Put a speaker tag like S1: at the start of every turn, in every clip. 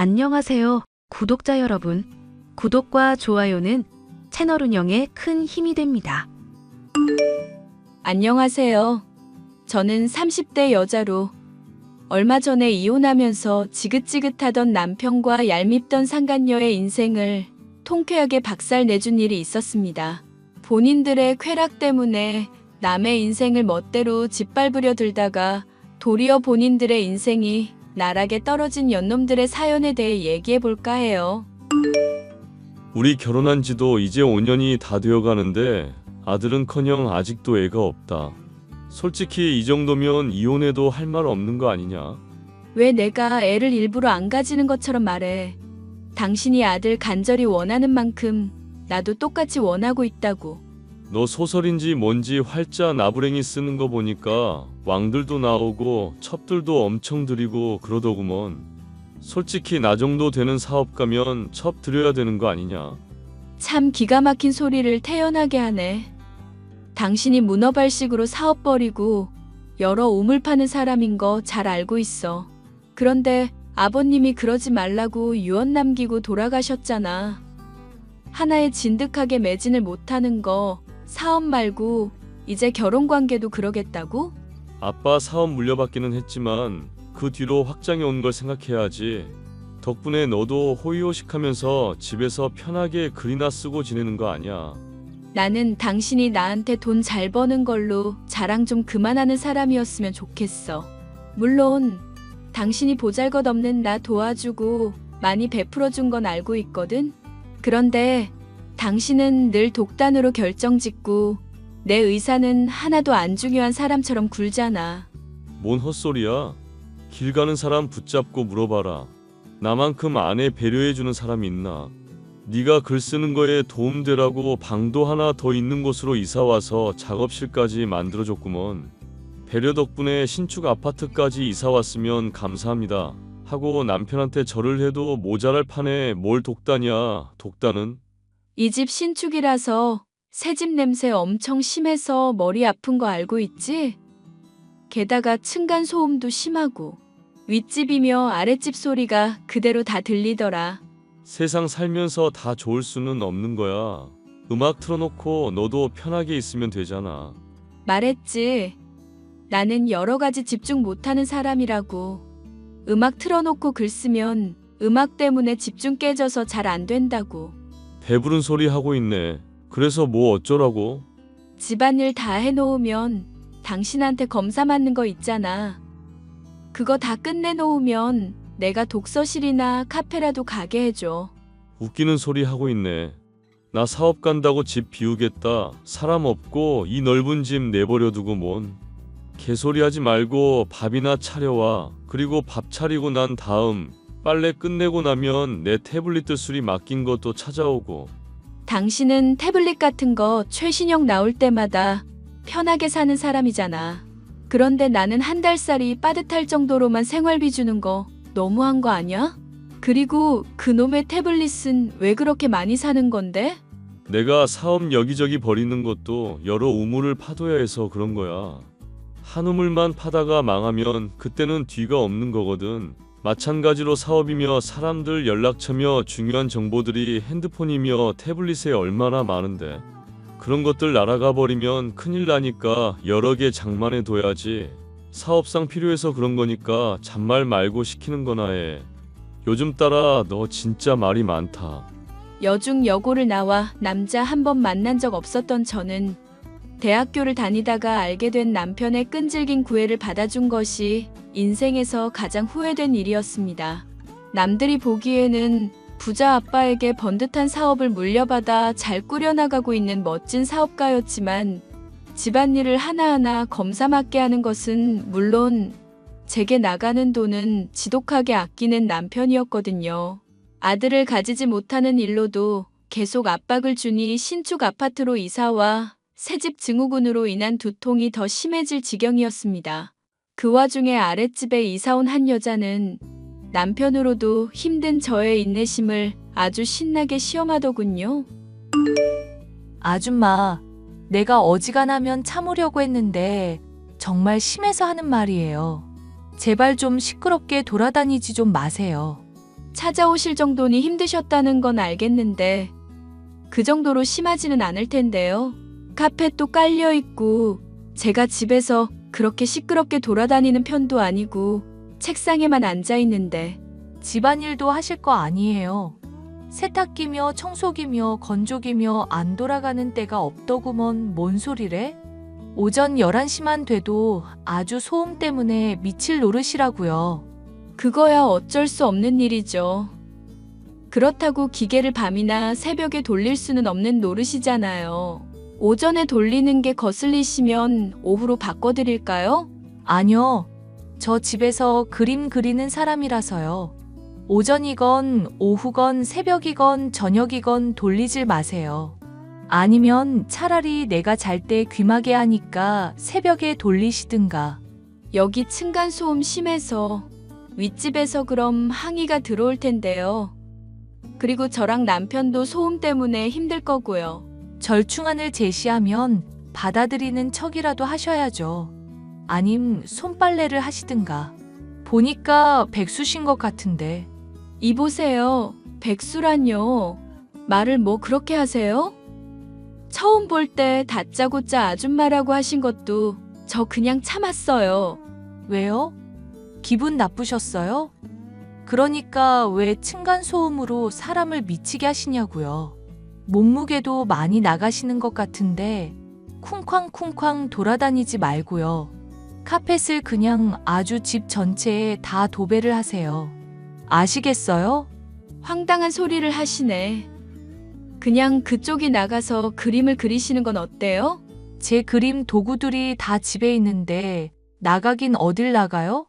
S1: 안녕하세요, 구독자 여러분. 구독과 좋아요는 채널 운영에 큰 힘이 됩니다.
S2: 안녕하세요. 저는 30대 여자로 얼마 전에 이혼하면서 지긋지긋하던 남편과 얄밉던 상간녀의 인생을 통쾌하게 박살내준 일이 있었습니다. 본인들의 쾌락 때문에 남의 인생을 멋대로 짓밟으려 들다가 도리어 본인들의 인생이 나락에 떨어진 연놈들의 사연에 대해 얘기해볼까 해요.
S3: 우리 결혼한 지도 이제 5년이 다 되어가는데 아들은커녕 아직도 애가 없다. 솔직히 이 정도면 이혼해도 할 말 없는 거 아니냐?
S2: 왜 내가 애를 일부러 안 가지는 것처럼 말해. 당신이 아들 간절히 원하는 만큼 나도 똑같이 원하고 있다고.
S3: 너 소설인지 뭔지 활자 나부랭이 쓰는 거 보니까 왕들도 나오고 첩들도 엄청 들이고 그러더구먼. 솔직히 나 정도 되는 사업가면 첩 들여야 되는 거 아니냐?
S2: 참 기가 막힌 소리를 태연하게 하네. 당신이 문어발식으로 사업 벌이고 여러 우물 파는 사람인 거 잘 알고 있어. 그런데 아버님이 그러지 말라고 유언 남기고 돌아가셨잖아. 하나에 진득하게 매진을 못하는 거 사업 말고 이제 결혼관계도 그러겠다고?
S3: 아빠 사업 물려받기는 했지만 그 뒤로 확장해 온 걸 생각해야지. 덕분에 너도 호의호식하면서 집에서 편하게 글이나 쓰고 지내는 거 아니야.
S2: 나는 당신이 나한테 돈 잘 버는 걸로 자랑 좀 그만하는 사람이었으면 좋겠어. 물론 당신이 보잘것없는 나 도와주고 많이 베풀어준 건 알고 있거든. 그런데 당신은 늘 독단으로 결정짓고 내 의사는 하나도 안 중요한 사람처럼 굴잖아.
S3: 뭔 헛소리야? 길 가는 사람 붙잡고 물어봐라. 나만큼 아내 배려해주는 사람이 있나? 네가 글 쓰는 거에 도움되라고 방도 하나 더 있는 곳으로 이사와서 작업실까지 만들어줬구먼. 배려 덕분에 신축 아파트까지 이사왔으면 감사합니다 하고 남편한테 절을 해도 모자랄 판에 뭘 독단이야. 독단은?
S2: 이 집 신축이라서 새집 냄새 엄청 심해서 머리 아픈 거 알고 있지? 게다가 층간소음도 심하고 윗집이며 아랫집 소리가 그대로 다 들리더라.
S3: 세상 살면서 다 좋을 수는 없는 거야. 음악 틀어놓고 너도 편하게 있으면 되잖아.
S2: 말했지. 나는 여러 가지 집중 못하는 사람이라고. 음악 틀어놓고 글 쓰면 음악 때문에 집중 깨져서 잘 안 된다고.
S3: 배부른 소리 하고 있네. 그래서 뭐 어쩌라고?
S2: 집안일 다 해놓으면 당신한테 검사 맞는 거 있잖아. 그거 다 끝내놓으면 내가 독서실이나 카페라도 가게 해줘.
S3: 웃기는 소리 하고 있네. 나 사업 간다고 집 비우겠다. 사람 없고 이 넓은 집 내버려 두고 뭔. 개소리 하지 말고 밥이나 차려와. 그리고 밥 차리고 난 다음 빨래 끝내고 나면 내 태블릿 수리 맡긴 것도 찾아오고.
S2: 당신은 태블릿 같은 거 최신형 나올 때마다 편하게 사는 사람이잖아. 그런데 나는 한 달살이 빠듯할 정도로만 생활비 주는 거 너무한 거 아니야? 그리고 그놈의 태블릿은 왜 그렇게 많이 사는 건데?
S3: 내가 사업 여기저기 버리는 것도 여러 우물을 파둬야 해서 그런 거야. 한 우물만 파다가 망하면 그때는 뒤가 없는 거거든. 마찬가지로 사업이며 사람들 연락처며 중요한 정보들이 핸드폰이며 태블릿에 얼마나 많은데. 그런 것들 날아가 버리면 큰일 나니까 여러 개 장만해 둬야지. 사업상 필요해서 그런 거니까 잔말 말고 시키는 거나 해. 요즘 따라 너 진짜 말이 많다.
S2: 여중 여고를 나와 남자 한 번 만난 적 없었던 저는 대학교를 다니다가 알게 된 남편의 끈질긴 구애를 받아준 것이 인생에서 가장 후회된 일이었습니다. 남들이 보기에는 부자 아빠에게 번듯한 사업을 물려받아 잘 꾸려나가고 있는 멋진 사업가였지만 집안일을 하나하나 검사맞게 하는 것은 물론 제게 나가는 돈은 지독하게 아끼는 남편이었거든요. 아들을 가지지 못하는 일로도 계속 압박을 주니 신축 아파트로 이사와 새집 증후군으로 인한 두통이 더 심해질 지경이었습니다. 그 와중에 아랫집에 이사온 한 여자는 남편으로도 힘든 저의 인내심을 아주 신나게 시험하더군요.
S4: 아줌마, 내가 어지간하면 참으려고 했는데 정말 심해서 하는 말이에요. 제발 좀 시끄럽게 돌아다니지 좀 마세요.
S2: 찾아오실 정도니 힘드셨다는 건 알겠는데 그 정도로 심하지는 않을 텐데요. 카펫도 깔려 있고 제가 집에서 그렇게 시끄럽게 돌아다니는 편도 아니고 책상에만 앉아 있는데
S4: 집안일도 하실 거 아니에요. 세탁기며 청소기며 건조기며 안 돌아가는 때가 없더구먼. 뭔 소리래? 오전 11시만 돼도 아주 소음 때문에 미칠 노릇이라고요.
S2: 그거야 어쩔 수 없는 일이죠. 그렇다고 기계를 밤이나 새벽에 돌릴 수는 없는 노릇이잖아요. 오전에 돌리는 게 거슬리시면 오후로 바꿔드릴까요?
S4: 아니요. 저 집에서 그림 그리는 사람이라서요. 오전이건 오후건 새벽이건 저녁이건 돌리질 마세요. 아니면 차라리 내가 잘 때 귀마개 하니까 새벽에 돌리시든가.
S2: 여기 층간소음 심해서 윗집에서 그럼 항의가 들어올 텐데요. 그리고 저랑 남편도 소음 때문에 힘들 거고요.
S4: 절충안을 제시하면 받아들이는 척이라도 하셔야죠. 아님 손빨래를 하시든가. 보니까 백수신 것 같은데.
S2: 이보세요. 백수란요. 말을 뭐 그렇게 하세요? 처음 볼 때 다짜고짜 아줌마라고 하신 것도 저 그냥 참았어요.
S4: 왜요? 기분 나쁘셨어요? 그러니까 왜 층간소음으로 사람을 미치게 하시냐고요. 몸무게도 많이 나가시는 것 같은데 쿵쾅쿵쾅 돌아다니지 말고요. 카펫을 그냥 아주 집 전체에 다 도배를 하세요. 아시겠어요?
S2: 황당한 소리를 하시네. 그냥 그쪽이 나가서 그림을 그리시는 건 어때요?
S4: 제 그림 도구들이 다 집에 있는데 나가긴 어딜 나가요?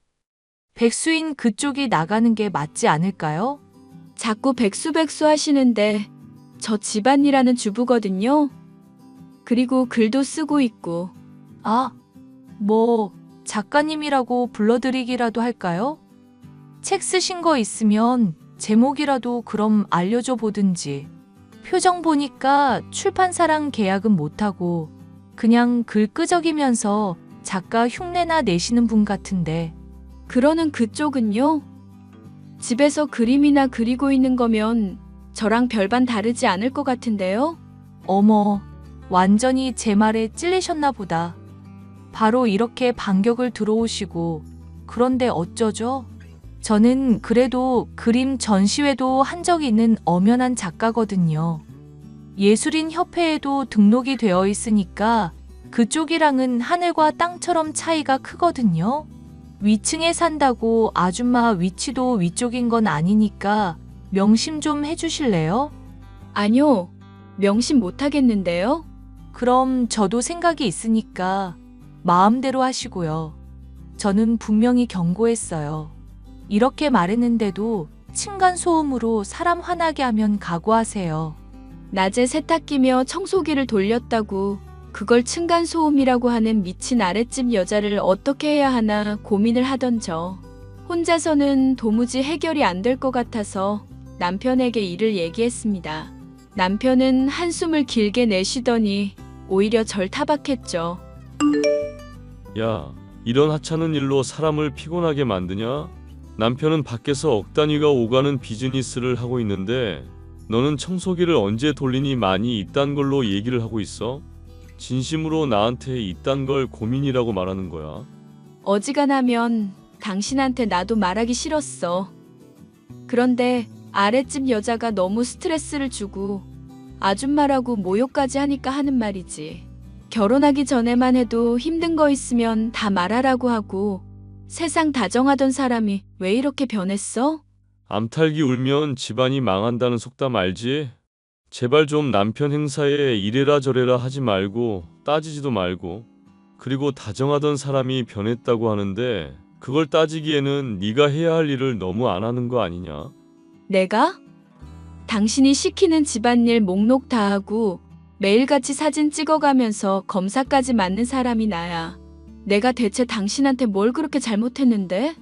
S4: 백수인 그쪽이 나가는 게 맞지 않을까요?
S2: 자꾸 백수 하시는데 저 집안일하는 주부거든요. 그리고 글도 쓰고 있고.
S4: 아, 뭐 작가님이라고 불러드리기라도 할까요? 책 쓰신 거 있으면 제목이라도 그럼 알려줘 보든지. 표정 보니까 출판사랑 계약은 못하고 그냥 글 끄적이면서 작가 흉내나 내시는 분 같은데.
S2: 그러는 그쪽은요? 집에서 그림이나 그리고 있는 거면 저랑 별반 다르지 않을 것 같은데요?
S4: 어머, 완전히 제 말에 찔리셨나 보다. 바로 이렇게 반격을 들어오시고. 그런데 어쩌죠? 저는 그래도 그림 전시회도 한 적이 있는 엄연한 작가거든요. 예술인협회에도 등록이 되어 있으니까 그쪽이랑은 하늘과 땅처럼 차이가 크거든요. 위층에 산다고 아줌마 위치도 위쪽인 건 아니니까 명심 좀 해주실래요?
S2: 아니요. 명심 못 하겠는데요?
S4: 그럼 저도 생각이 있으니까 마음대로 하시고요. 저는 분명히 경고했어요. 이렇게 말했는데도 층간소음으로 사람 화나게 하면 각오하세요.
S2: 낮에 세탁기며 청소기를 돌렸다고 그걸 층간소음이라고 하는 미친 아랫집 여자를 어떻게 해야 하나 고민을 하던 저. 혼자서는 도무지 해결이 안 될 것 같아서 남편에게 일을 얘기했습니다. 남편은 한숨을 길게 내쉬더니 오히려 절 타박했죠.
S3: 야, 이런 하찮은 일로 사람을 피곤하게 만드냐? 남편은 밖에서 억 단위가 오가는 비즈니스를 하고 있는데 너는 청소기를 언제 돌리니 많이 이딴 걸로 얘기를 하고 있어? 진심으로 나한테 이딴 걸 고민이라고 말하는 거야.
S2: 어지간하면 당신한테 나도 말하기 싫었어. 그런데 아랫집 여자가 너무 스트레스를 주고 아줌마라고 모욕까지 하니까 하는 말이지. 결혼하기 전에만 해도 힘든 거 있으면 다 말하라고 하고 세상 다정하던 사람이 왜 이렇게 변했어?
S3: 암탉이 울면 집안이 망한다는 속담 알지? 제발 좀 남편 행사에 이래라 저래라 하지 말고 따지지도 말고. 그리고 다정하던 사람이 변했다고 하는데 그걸 따지기에는 네가 해야 할 일을 너무 안 하는 거 아니냐?
S2: 내가? 당신이 시키는 집안일 목록 다 하고 매일같이 사진 찍어가면서 검사까지 맞는 사람이 나야. 내가 대체 당신한테 뭘 그렇게 잘못했는데?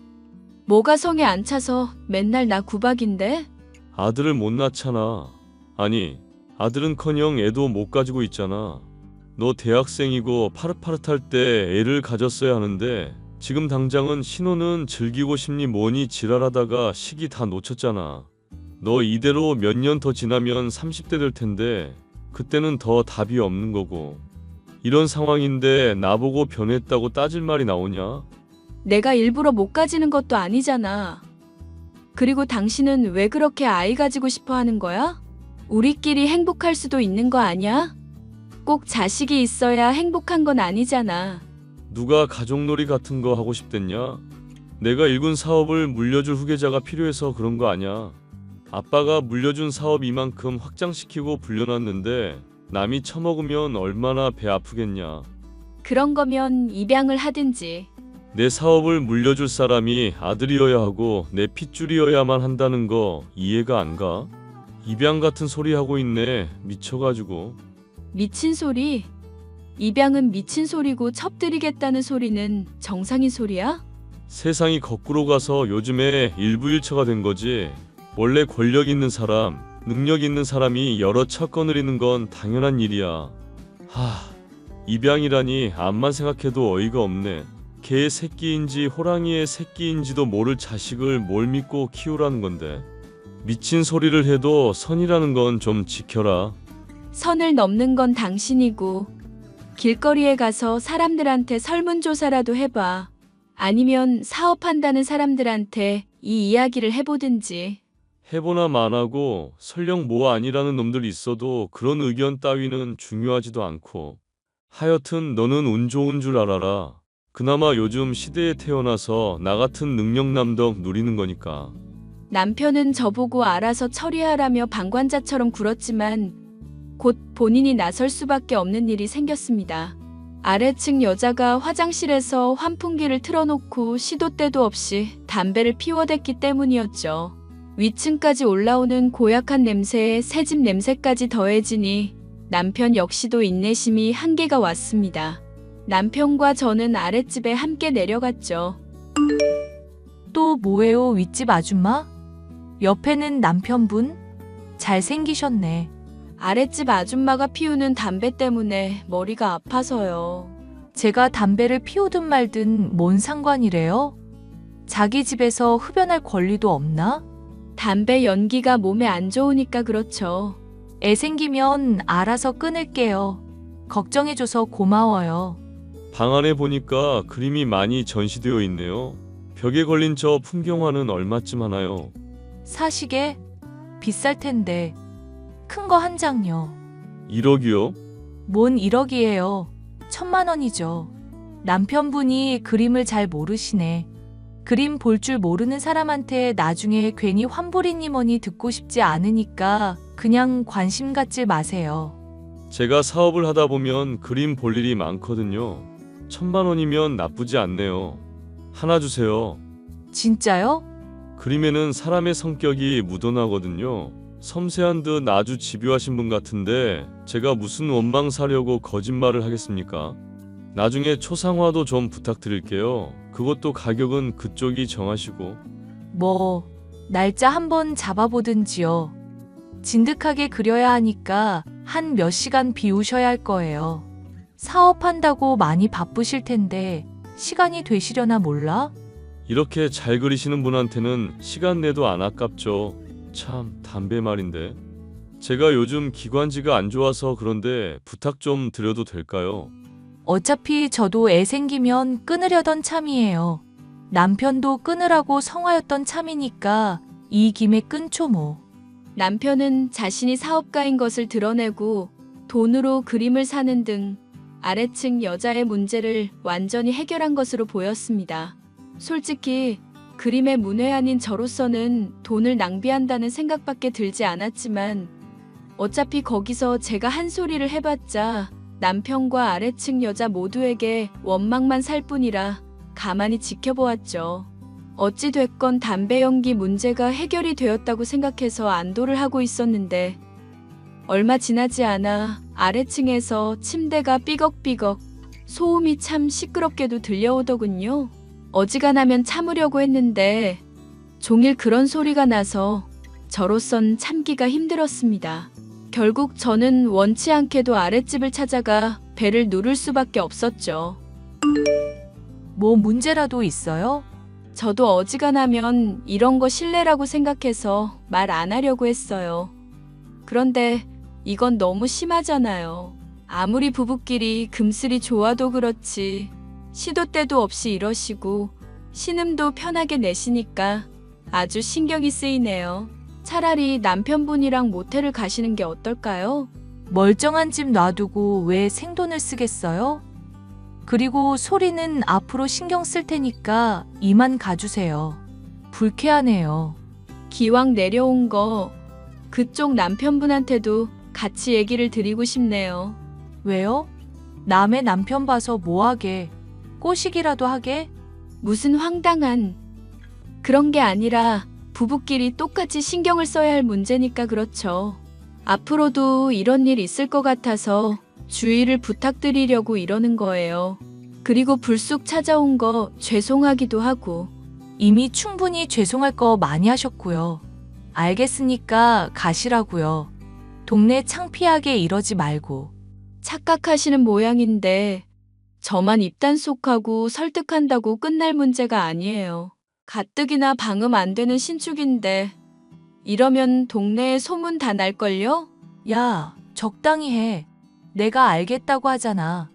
S2: 뭐가 성에 안 차서 맨날 나 구박인데?
S3: 아들을 못 낳잖아. 아니, 아들은커녕 애도 못 가지고 있잖아. 너 대학생이고 파릇파릇할 때 애를 가졌어야 하는데 지금 당장은 신혼은 즐기고 싶니 뭐니 지랄하다가 시기 다 놓쳤잖아. 너 이대로 몇 년 더 지나면 30대 될 텐데 그때는 더 답이 없는 거고. 이런 상황인데 나보고 변했다고 따질 말이 나오냐?
S2: 내가 일부러 못 가지는 것도 아니잖아. 그리고 당신은 왜 그렇게 아이 가지고 싶어 하는 거야? 우리끼리 행복할 수도 있는 거 아니야? 꼭 자식이 있어야 행복한 건 아니잖아.
S3: 누가 가족놀이 같은 거 하고 싶댔냐? 내가 일군 사업을 물려줄 후계자가 필요해서 그런 거 아냐? 아빠가 물려준 사업 이만큼 확장시키고 불려놨는데 남이 처먹으면 얼마나 배 아프겠냐?
S2: 그런 거면 입양을 하든지.
S3: 내 사업을 물려줄 사람이 아들이어야 하고 내 핏줄이어야만 한다는 거 이해가 안 가? 입양 같은 소리 하고 있네. 미쳐가지고.
S2: 미친 소리? 입양은 미친 소리고 첩드리겠다는 소리는 정상인 소리야?
S3: 세상이 거꾸로 가서 요즘에 일부일처가 된 거지. 원래 권력 있는 사람, 능력 있는 사람이 여러 차 거느리는 건 당연한 일이야. 입양이라니 암만 생각해도 어이가 없네. 개의 새끼인지 호랑이의 새끼인지도 모를 자식을 뭘 믿고 키우라는 건데. 미친 소리를 해도 선이라는 건 좀 지켜라.
S2: 선을 넘는 건 당신이고, 길거리에 가서 사람들한테 설문조사라도 해봐. 아니면 사업한다는 사람들한테 이 이야기를 해보든지.
S3: 해보나 마나고 설령 뭐 아니라는 놈들 있어도 그런 의견 따위는 중요하지도 않고. 하여튼 너는 운 좋은 줄 알아라. 그나마 요즘 시대에 태어나서 나 같은 능력남덕 누리는 거니까.
S2: 남편은 저보고 알아서 처리하라며 방관자처럼 굴었지만 곧 본인이 나설 수밖에 없는 일이 생겼습니다. 아래층 여자가 화장실에서 환풍기를 틀어놓고 시도 때도 없이 담배를 피워댔기 때문이었죠. 위층까지 올라오는 고약한 냄새에 새집 냄새까지 더해지니 남편 역시도 인내심이 한계가 왔습니다. 남편과 저는 아랫집에 함께 내려갔죠.
S4: 또 뭐예요, 윗집 아줌마? 옆에는 남편분? 잘생기셨네.
S2: 아랫집 아줌마가 피우는 담배 때문에 머리가 아파서요.
S4: 제가 담배를 피우든 말든 뭔 상관이래요? 자기 집에서 흡연할 권리도 없나?
S2: 담배 연기가 몸에 안 좋으니까 그렇죠.
S4: 애 생기면 알아서 끊을게요. 걱정해줘서 고마워요.
S3: 방 안에 보니까 그림이 많이 전시되어 있네요. 벽에 걸린 저 풍경화는 얼마쯤 하나요?
S4: 사시게? 비쌀 텐데. 큰 거 한 장요.
S3: 1억이요?
S4: 뭔 1억이에요. 1000만 원이죠. 남편분이 그림을 잘 모르시네. 그림 볼 줄 모르는 사람한테 나중에 괜히 환불이니 뭐니 듣고 싶지 않으니까 그냥 관심 갖지 마세요.
S3: 제가 사업을 하다 보면 그림 볼 일이 많거든요. 1000만 원이면 나쁘지 않네요. 하나 주세요.
S4: 진짜요?
S3: 그림에는 사람의 성격이 묻어나거든요. 섬세한 듯 아주 집요하신 분 같은데 제가 무슨 원망 사려고 거짓말을 하겠습니까? 나중에 초상화도 좀 부탁드릴게요. 그것도 가격은 그쪽이 정하시고.
S4: 뭐 날짜 한번 잡아보든지요. 진득하게 그려야 하니까 한 몇 시간 비우셔야 할 거예요. 사업한다고 많이 바쁘실 텐데 시간이 되시려나 몰라?
S3: 이렇게 잘 그리시는 분한테는 시간 내도 안 아깝죠. 참 담배 말인데. 제가 요즘 기관지가 안 좋아서 그런데 부탁 좀 드려도 될까요?
S4: 어차피 저도 애 생기면 끊으려던 참이에요. 남편도 끊으라고 성화였던 참이니까 이 김에 끊죠 뭐.
S2: 남편은 자신이 사업가인 것을 드러내고 돈으로 그림을 사는 등 아래층 여자의 문제를 완전히 해결한 것으로 보였습니다. 솔직히 그림의 문외한인 저로서는 돈을 낭비한다는 생각밖에 들지 않았지만 어차피 거기서 제가 한 소리를 해봤자 남편과 아래층 여자 모두에게 원망만 살 뿐이라 가만히 지켜보았죠. 어찌됐건 담배 연기 문제가 해결이 되었다고 생각해서 안도를 하고 있었는데 얼마 지나지 않아 아래층에서 침대가 삐걱삐걱 소음이 참 시끄럽게도 들려오더군요. 어지간하면 참으려고 했는데 종일 그런 소리가 나서 저로선 참기가 힘들었습니다. 결국 저는 원치 않게도 아랫집을 찾아가 배를 누를 수밖에 없었죠.
S4: 뭐 문제라도 있어요?
S2: 저도 어지간하면 이런 거 실례라고 생각해서 말 안 하려고 했어요. 그런데 이건 너무 심하잖아요. 아무리 부부끼리 금슬이 좋아도 그렇지 시도 때도 없이 이러시고 신음도 편하게 내시니까 아주 신경이 쓰이네요. 차라리 남편분이랑 모텔을 가시는 게 어떨까요?
S4: 멀쩡한 집 놔두고 왜 생돈을 쓰겠어요? 그리고 소리는 앞으로 신경 쓸 테니까 이만 가주세요. 불쾌하네요.
S2: 기왕 내려온 거 그쪽 남편분한테도 같이 얘기를 드리고 싶네요.
S4: 왜요? 남의 남편 봐서 뭐하게? 꼬시기라도 하게?
S2: 무슨 황당한 그런 게 아니라 부부끼리 똑같이 신경을 써야 할 문제니까 그렇죠. 앞으로도 이런 일 있을 것 같아서 주의를 부탁드리려고 이러는 거예요. 그리고 불쑥 찾아온 거 죄송하기도 하고.
S4: 이미 충분히 죄송할 거 많이 하셨고요. 알겠으니까 가시라고요. 동네 창피하게 이러지 말고.
S2: 착각하시는 모양인데 저만 입단속하고 설득한다고 끝날 문제가 아니에요. 가뜩이나 방음 안 되는 신축인데 이러면 동네에 소문 다 날걸요?
S4: 야, 적당히 해. 내가 알겠다고 하잖아.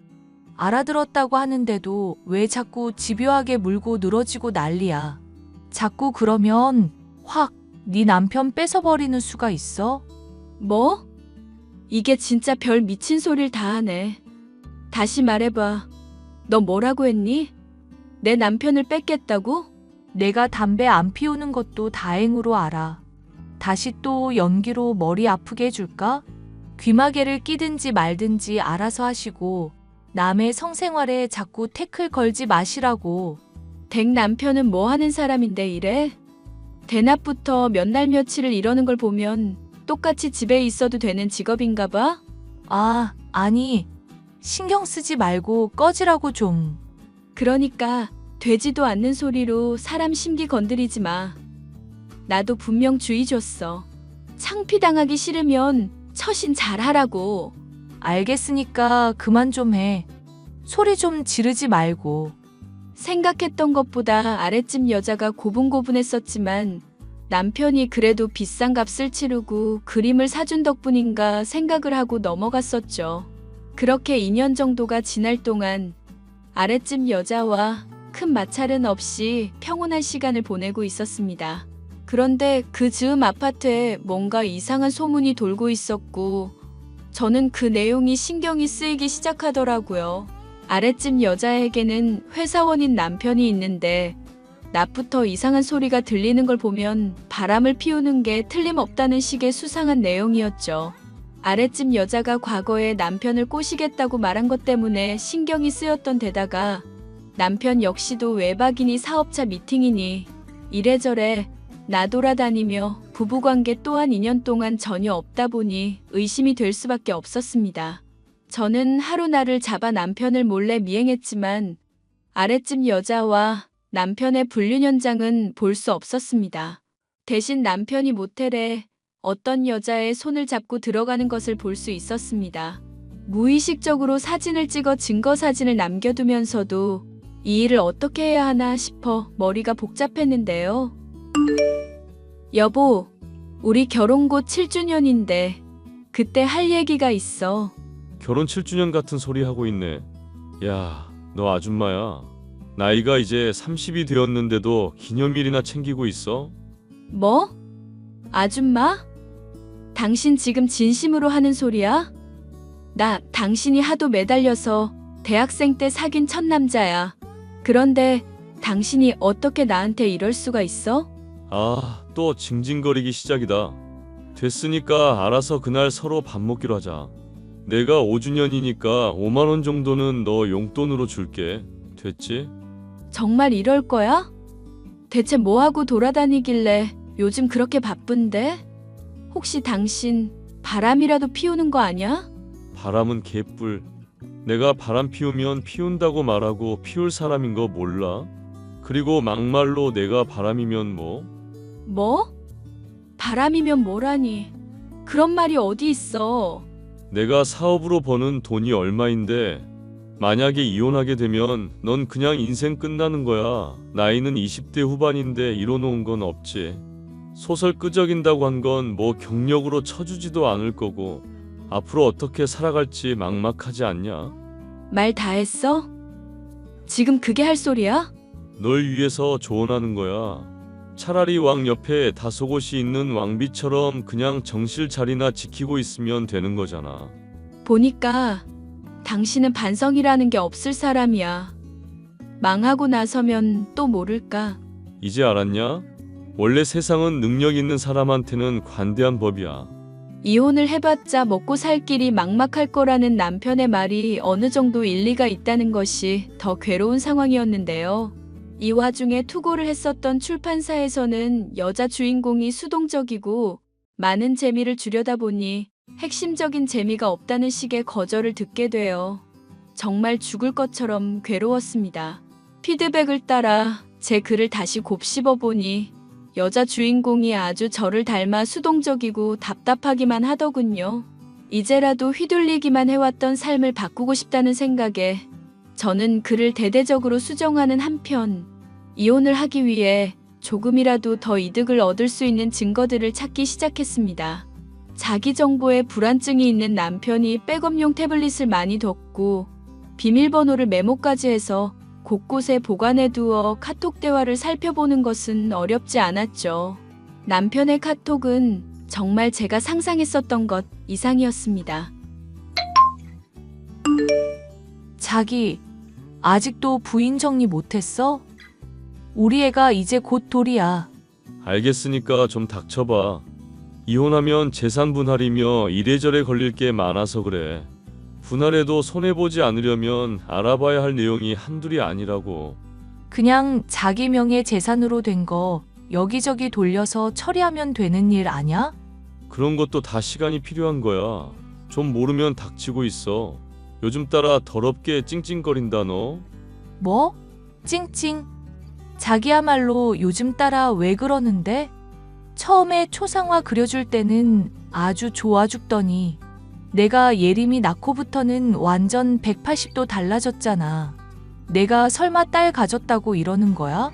S4: 알아들었다고 하는데도 왜 자꾸 집요하게 물고 늘어지고 난리야. 자꾸 그러면 확 네 남편 뺏어버리는 수가 있어?
S2: 뭐? 이게 진짜 별 미친 소리를 다 하네. 다시 말해봐. 너 뭐라고 했니? 내 남편을 뺏겠다고?
S4: 내가 담배 안 피우는 것도 다행으로 알아. 다시 또 연기로 머리 아프게 해줄까? 귀마개를 끼든지 말든지 알아서 하시고 남의 성생활에 자꾸 태클 걸지 마시라고.
S2: 댁 남편은 뭐 하는 사람인데 이래? 대낮부터 몇 날 며칠을 이러는 걸 보면 똑같이 집에 있어도 되는 직업인가 봐?
S4: 아, 아니. 신경 쓰지 말고 꺼지라고 좀.
S2: 그러니까 되지도 않는 소리로 사람 심기 건드리지 마. 나도 분명 주의 줬어. 창피당하기 싫으면 처신 잘하라고.
S4: 알겠으니까 그만 좀 해. 소리 좀 지르지 말고.
S2: 생각했던 것보다 아랫집 여자가 고분고분했었지만 남편이 그래도 비싼 값을 치르고 그림을 사준 덕분인가 생각을 하고 넘어갔었죠. 그렇게 2년 정도가 지날 동안 아랫집 여자와 큰 마찰은 없이 평온한 시간을 보내고 있었습니다. 그런데 그 즈음 아파트에 뭔가 이상한 소문이 돌고 있었고 저는 그 내용이 신경이 쓰이기 시작하더라고요. 아랫집 여자에게는 회사원인 남편이 있는데 낮부터 이상한 소리가 들리는 걸 보면 바람을 피우는 게 틀림없다는 식의 수상한 내용이었죠. 아랫집 여자가 과거에 남편을 꼬시겠다고 말한 것 때문에 신경이 쓰였던 데다가 남편 역시도 외박이니 사업자 미팅이니 이래저래 나돌아다니며 부부관계 또한 2년 동안 전혀 없다 보니 의심이 될 수밖에 없었습니다. 저는 하루날을 잡아 남편을 몰래 미행했지만 아랫집 여자와 남편의 불륜 현장은 볼 수 없었습니다. 대신 남편이 모텔에 어떤 여자의 손을 잡고 들어가는 것을 볼 수 있었습니다. 무의식적으로 사진을 찍어 증거 사진을 남겨두면서도 이 일을 어떻게 해야 하나 싶어 머리가 복잡했는데요. 여보, 우리 결혼 곧 7주년인데 그때 할 얘기가 있어.
S3: 결혼 7주년 같은 소리 하고 있네. 야, 너 아줌마야. 나이가 이제 30이 되었는데도 기념일이나 챙기고 있어?
S2: 뭐? 아줌마? 당신 지금 진심으로 하는 소리야? 나 당신이 하도 매달려서 대학생 때 사귄 첫 남자야. 그런데 당신이 어떻게 나한테 이럴 수가 있어?
S3: 아, 또 징징거리기 시작이다. 됐으니까 알아서 그날 서로 밥 먹기로 하자. 내가 5주년이니까 5만 원 정도는 너 용돈으로 줄게. 됐지?
S2: 정말 이럴 거야? 대체 뭐하고 돌아다니길래 요즘 그렇게 바쁜데? 혹시 당신 바람이라도 피우는 거 아니야?
S3: 바람은 개뿔. 내가 바람 피우면 피운다고 말하고 피울 사람인 거 몰라? 그리고 막말로 내가 바람이면 뭐?
S2: 뭐? 바람이면 뭐라니? 그런 말이 어디 있어?
S3: 내가 사업으로 버는 돈이 얼마인데 만약에 이혼하게 되면 넌 그냥 인생 끝나는 거야. 나이는 20대 후반인데 이뤄놓은 건 없지. 소설 끄적인다고 한 건 뭐 경력으로 쳐주지도 않을 거고 앞으로 어떻게 살아갈지 막막하지 않냐?
S2: 말 다 했어? 지금 그게 할 소리야?
S3: 널 위해서 조언하는 거야. 차라리 왕 옆에 다소곳이 있는 왕비처럼 그냥 정실 자리나 지키고 있으면 되는 거잖아.
S2: 보니까 당신은 반성이라는 게 없을 사람이야. 망하고 나서면 또 모를까.
S3: 이제 알았냐? 원래 세상은 능력 있는 사람한테는 관대한 법이야.
S2: 이혼을 해봤자 먹고 살 길이 막막할 거라는 남편의 말이 어느 정도 일리가 있다는 것이 더 괴로운 상황이었는데요. 이 와중에 투고를 했었던 출판사에서는 여자 주인공이 수동적이고 많은 재미를 주려다 보니 핵심적인 재미가 없다는 식의 거절을 듣게 되어 정말 죽을 것처럼 괴로웠습니다. 피드백을 따라 제 글을 다시 곱씹어 보니 여자 주인공이 아주 저를 닮아 수동적이고 답답하기만 하더군요. 이제라도 휘둘리기만 해왔던 삶을 바꾸고 싶다는 생각에 저는 그를 대대적으로 수정하는 한편 이혼을 하기 위해 조금이라도 더 이득을 얻을 수 있는 증거들을 찾기 시작했습니다. 자기 정보에 불안증이 있는 남편이 백업용 태블릿을 많이 뒀고 비밀번호를 메모까지 해서 곳곳에 보관해 두어 카톡 대화를 살펴보는 것은 어렵지 않았죠. 남편의 카톡은 정말 제가 상상했었던 것 이상이었습니다.
S4: 자기, 아직도 부인 정리 못했어? 우리 애가 이제 곧 돌이야.
S3: 알겠으니까 좀 닥쳐봐. 이혼하면 재산 분할이며 이래저래 걸릴 게 많아서 그래. 분할해도 손해보지 않으려면 알아봐야 할 내용이 한둘이 아니라고.
S4: 그냥 자기 명의 재산으로 된 거 여기저기 돌려서 처리하면 되는 일 아냐?
S3: 그런 것도 다 시간이 필요한 거야. 좀 모르면 닥치고 있어. 요즘 따라 더럽게 찡찡거린다 너.
S4: 뭐? 찡찡. 자기야말로 요즘 따라 왜 그러는데? 처음에 초상화 그려줄 때는 아주 좋아 죽더니 내가 예림이 낳고부터는 완전 180도 달라졌잖아. 내가 설마 딸 가졌다고 이러는 거야?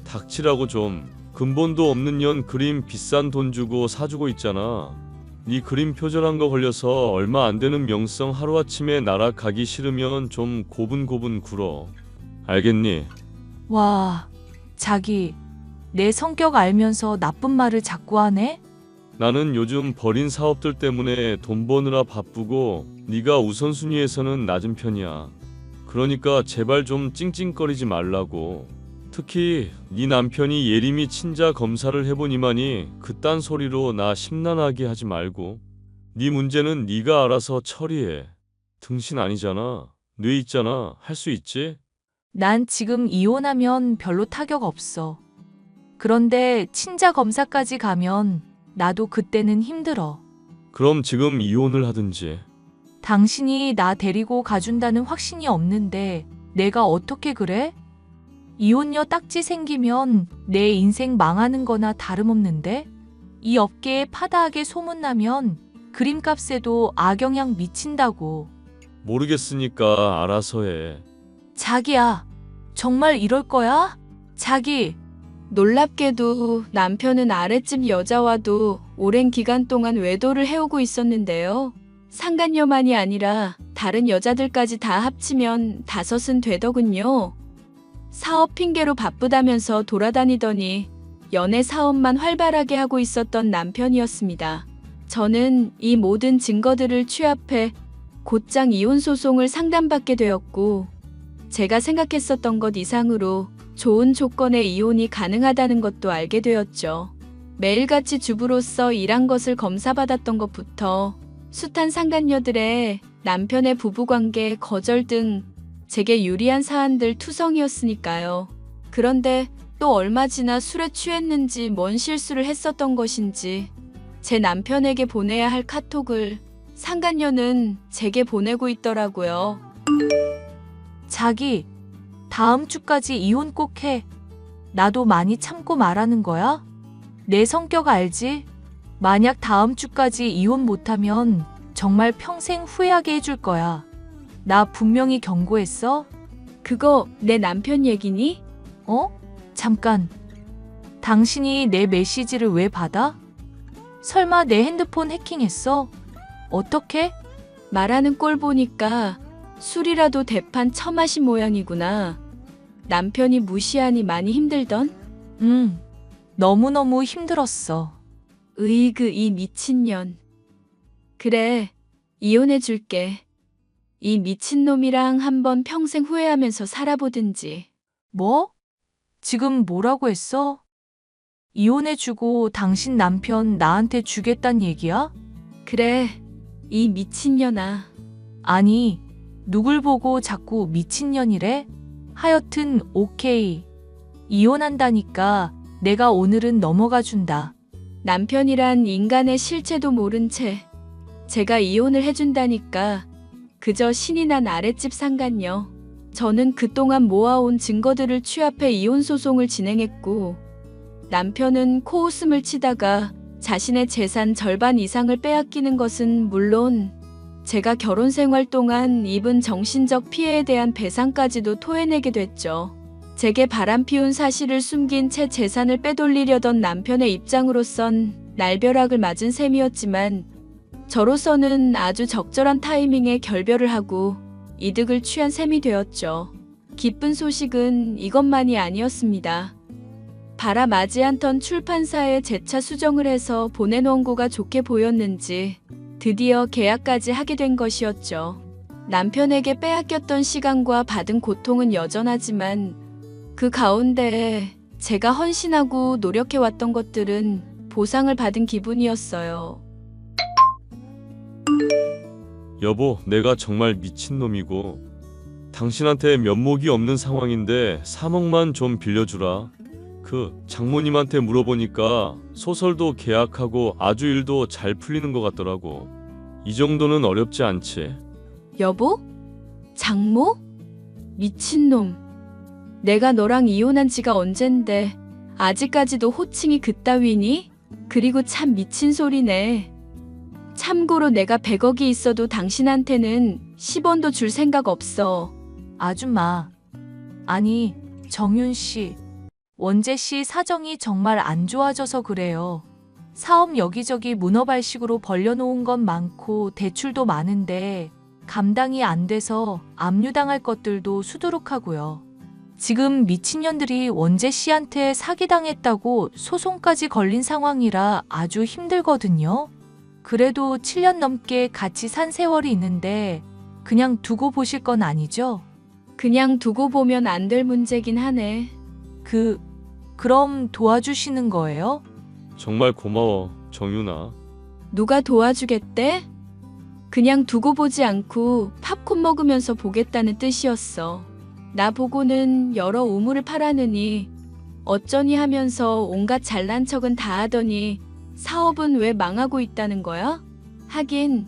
S3: 닥치라고 좀. 근본도 없는 년 그림 비싼 돈 주고 사주고 있잖아. 네 그림 표절한 거 걸려서 얼마 안 되는 명성 하루아침에 날아가기 싫으면 좀 고분고분 굴어. 알겠니?
S4: 와, 자기, 내 성격 알면서 나쁜 말을 자꾸 하네?
S3: 나는 요즘 버린 사업들 때문에 돈 버느라 바쁘고 네가 우선순위에서는 낮은 편이야. 그러니까 제발 좀 찡찡거리지 말라고. 특히 네 남편이 예림이 친자 검사를 해보니만이 그딴 소리로 나 심란하게 하지 말고. 네 문제는 네가 알아서 처리해. 등신 아니잖아. 뇌 있잖아. 할 수 있지?
S4: 난 지금 이혼하면 별로 타격 없어. 그런데 친자 검사까지 가면 나도 그때는 힘들어.
S3: 그럼 지금 이혼을 하든지.
S4: 당신이 나 데리고 가준다는 확신이 없는데 내가 어떻게 그래? 이혼녀 딱지 생기면 내 인생 망하는 거나 다름없는데? 이 업계에 파다하게 소문나면 그림값에도 악영향 미친다고.
S3: 모르겠으니까 알아서 해.
S4: 자기야, 정말 이럴 거야? 자기,
S2: 놀랍게도 남편은 아랫집 여자와도 오랜 기간 동안 외도를 해오고 있었는데요. 상간녀만이 아니라 다른 여자들까지 다 합치면 5은 되더군요. 사업 핑계로 바쁘다면서 돌아다니더니 연애 사업만 활발하게 하고 있었던 남편이었습니다. 저는 이 모든 증거들을 취합해 곧장 이혼 소송을 상담받게 되었고 제가 생각했었던 것 이상으로 좋은 조건의 이혼이 가능하다는 것도 알게 되었죠. 매일같이 주부로서 일한 것을 검사받았던 것부터 숱한 상간녀들의 남편의 부부관계 거절 등 제게 유리한 사안들 투성이었으니까요. 그런데 또 얼마 지나 술에 취했는지 뭔 실수를 했었던 것인지 제 남편에게 보내야 할 카톡을 상간녀는 제게 보내고 있더라고요.
S4: 자기, 다음 주까지 이혼 꼭 해. 나도 많이 참고 말하는 거야? 내 성격 알지? 만약 다음 주까지 이혼 못하면 정말 평생 후회하게 해줄 거야. 나 분명히 경고했어?
S2: 그거 내 남편 얘기니?
S4: 어? 잠깐. 당신이 내 메시지를 왜 받아? 설마 내 핸드폰 해킹했어? 어떻게?
S2: 말하는 꼴 보니까 술이라도 대판 처마신 모양이구나. 남편이 무시하니 많이 힘들던?
S4: 너무너무 힘들었어.
S2: 으이그 이 미친년. 그래, 이혼해 줄게. 이 미친놈이랑 한번 평생 후회하면서 살아보든지.
S4: 뭐? 지금 뭐라고 했어? 이혼해주고 당신 남편 나한테 주겠단 얘기야?
S2: 그래, 이 미친년아.
S4: 아니, 누굴 보고 자꾸 미친년이래? 하여튼 오케이. 이혼한다니까 내가 오늘은 넘어가 준다.
S2: 남편이란 인간의 실체도 모른 채 제가 이혼을 해준다니까 그저 신이 난 아랫집 상간녀. 저는 그동안 모아온 증거들을 취합해 이혼 소송을 진행했고 남편은 코웃음을 치다가 자신의 재산 절반 이상을 빼앗기는 것은 물론 제가 결혼 생활 동안 입은 정신적 피해에 대한 배상까지도 토해내게 됐죠. 제게 바람피운 사실을 숨긴 채 재산을 빼돌리려던 남편의 입장으로선 날벼락을 맞은 셈이었지만 저로서는 아주 적절한 타이밍에 결별을 하고 이득을 취한 셈이 되었죠. 기쁜 소식은 이것만이 아니었습니다. 바라마지 않던 출판사에 재차 수정을 해서 보낸 원고가 좋게 보였는지 드디어 계약까지 하게 된 것이었죠. 남편에게 빼앗겼던 시간과 받은 고통은 여전하지만 그 가운데 제가 헌신하고 노력해왔던 것들은 보상을 받은 기분이었어요.
S3: 여보, 내가 정말 미친놈이고 당신한테 면목이 없는 상황인데 3억만 좀 빌려주라. 그 장모님한테 물어보니까 소설도 계약하고 아주 일도 잘 풀리는 것 같더라고. 이 정도는 어렵지 않지.
S2: 여보? 장모? 미친놈. 내가 너랑 이혼한 지가 언젠데 아직까지도 호칭이 그따위니? 그리고 참 미친 소리네. 참고로 내가 100억이 있어도 당신한테는 10원도 줄 생각 없어.
S4: 아줌마. 아니, 정윤 씨. 원재 씨 사정이 정말 안 좋아져서 그래요. 사업 여기저기 문어발식으로 벌려놓은 건 많고 대출도 많은데 감당이 안 돼서 압류당할 것들도 수두룩하고요. 지금 미친년들이 원재 씨한테 사기당했다고 소송까지 걸린 상황이라 아주 힘들거든요. 그래도 7년 넘게 같이 산 세월이 있는데 그냥 두고 보실 건 아니죠?
S2: 그냥 두고 보면 안 될 문제긴 하네.
S4: 그럼 도와주시는 거예요?
S3: 정말 고마워, 정윤아.
S2: 누가 도와주겠대? 그냥 두고 보지 않고 팝콘 먹으면서 보겠다는 뜻이었어. 나보고는 여러 우물을 파라느니 어쩌니 하면서 온갖 잘난 척은 다 하더니 사업은 왜 망하고 있다는 거야? 하긴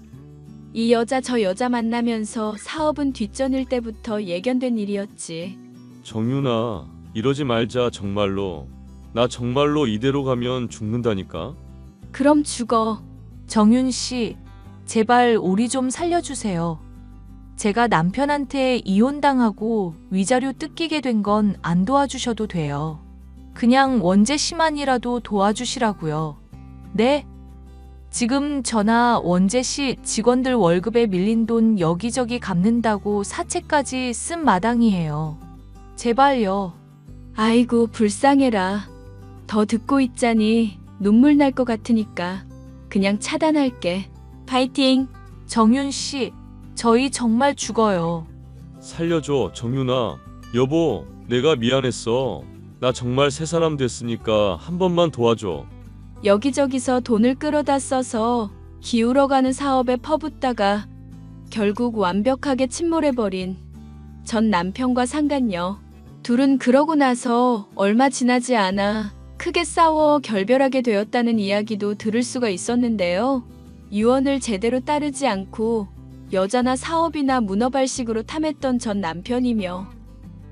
S2: 이 여자 저 여자 만나면서 사업은 뒷전일 때부터 예견된 일이었지.
S3: 정윤아, 이러지 말자. 정말로. 나 정말로 이대로 가면 죽는다니까.
S2: 그럼 죽어.
S4: 정윤 씨, 제발 우리 좀 살려주세요. 제가 남편한테 이혼당하고 위자료 뜯기게 된 건 안 도와주셔도 돼요. 그냥 원재 씨만이라도 도와주시라고요. 네? 지금 저나 원재 씨 직원들 월급에 밀린 돈 여기저기 갚는다고 사채까지 쓴 마당이에요. 제발요.
S2: 아이고 불쌍해라. 더 듣고 있자니 눈물 날 것 같으니까 그냥 차단할게. 파이팅!
S4: 정윤 씨, 저희 정말 죽어요.
S3: 살려줘, 정윤아. 여보, 내가 미안했어. 나 정말 새 사람 됐으니까 한 번만 도와줘.
S2: 여기저기서 돈을 끌어다 써서 기울어가는 사업에 퍼붓다가 결국 완벽하게 침몰해버린 전 남편과 상간녀. 둘은 그러고 나서 얼마 지나지 않아 크게 싸워 결별하게 되었다는 이야기도 들을 수가 있었는데요. 유언을 제대로 따르지 않고 여자나 사업이나 문어발식으로 탐했던 전 남편이며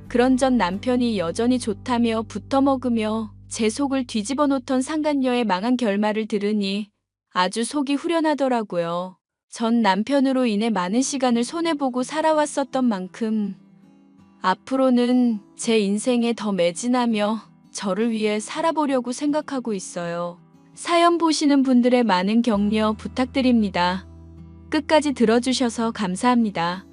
S2: 그런 전 남편이 여전히 좋다며 붙어먹으며 제 속을 뒤집어 놓던 상간녀의 망한 결말을 들으니 아주 속이 후련하더라고요. 전 남편으로 인해 많은 시간을 손해보고 살아왔었던 만큼 앞으로는 제 인생에 더 매진하며 저를 위해 살아보려고 생각하고 있어요. 사연 보시는 분들의 많은 격려 부탁드립니다. 끝까지 들어주셔서 감사합니다.